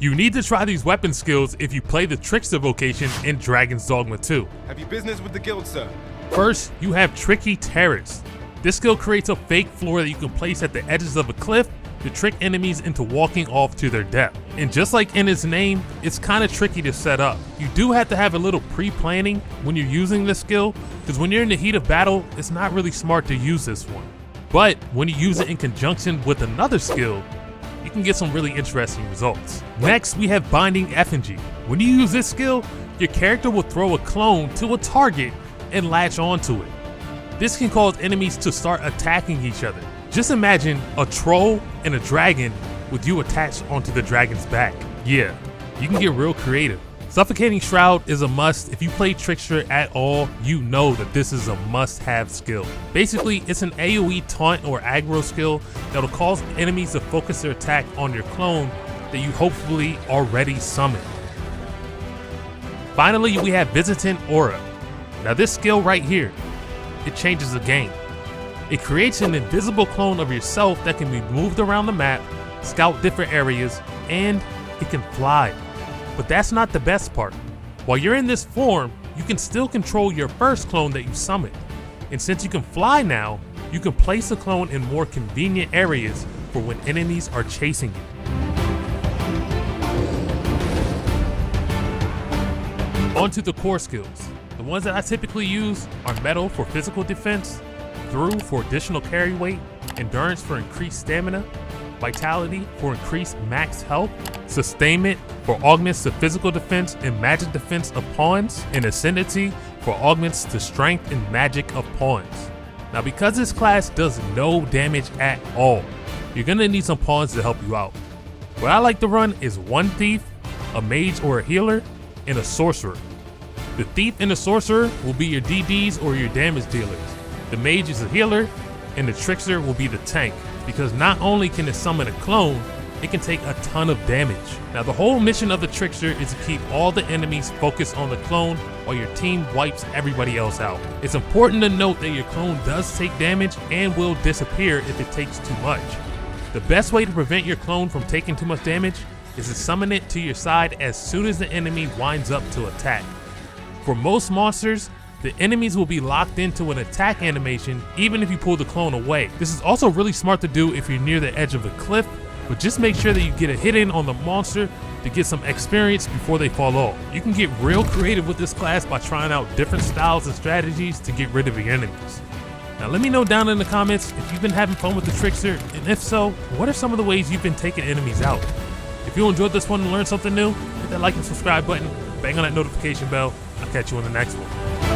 You need to try these weapon skills if you play the Trickster Vocation in Dragon's Dogma 2. Have you business with the guild, sir? First, you have Tricky Terrace. This skill creates a fake floor that you can place at the edges of a cliff to trick enemies into walking off to their death. And just like in its name, it's kind of tricky to set up. You do have to have a little pre-planning when you're using this skill, because when you're in the heat of battle, it's not really smart to use this one. But when you use it in conjunction with another skill, you can get some really interesting results. Next, we have Binding Effigy. When you use this skill, your character will throw a clone to a target and latch onto it. This can cause enemies to start attacking each other. Just imagine a troll and a dragon with you attached onto the dragon's back. Yeah, you can get real creative. Suffocating Shroud is a must. If you play Trickster at all, you know that this is a must-have skill. Basically, it's an AoE taunt or aggro skill that'll cause enemies to focus their attack on your clone that you hopefully already summoned. Finally, we have Visitant Aura. Now this skill right here, it changes the game. It creates an invisible clone of yourself that can be moved around the map, scout different areas, and it can fly. But that's not the best part. While you're in this form, you can still control your first clone that you summoned. And since you can fly now, you can place the clone in more convenient areas for when enemies are chasing you. On to the core skills. The ones that I typically use are Metal for physical defense, Through for additional carry weight, Endurance for increased stamina, Vitality for increased max health, Sustainment for augments to physical defense and magic defense of pawns, and Ascendancy for augments to strength and magic of pawns. Now because this class does no damage at all, you're gonna need some pawns to help you out. What I like to run is one thief, a mage or a healer, and a sorcerer. The thief and the sorcerer will be your DDs or your damage dealers. The mage is a healer, and the trickster will be the tank, because not only can it summon a clone, it can take a ton of damage. Now the whole mission of the trickster is to keep all the enemies focused on the clone while your team wipes everybody else out. It's important to note that your clone does take damage and will disappear if it takes too much. The best way to prevent your clone from taking too much damage is to summon it to your side as soon as the enemy winds up to attack. For most monsters, the enemies will be locked into an attack animation even if you pull the clone away. This is also really smart to do if you're near the edge of a cliff, but just make sure that you get a hit in on the monster to get some experience before they fall off. You can get real creative with this class by trying out different styles and strategies to get rid of your enemies. Now let me know down in the comments if you've been having fun with the trickster, and if so, what are some of the ways you've been taking enemies out? If you enjoyed this one and learned something new, hit that like and subscribe button, bang on that notification bell. I'll catch you on the next one.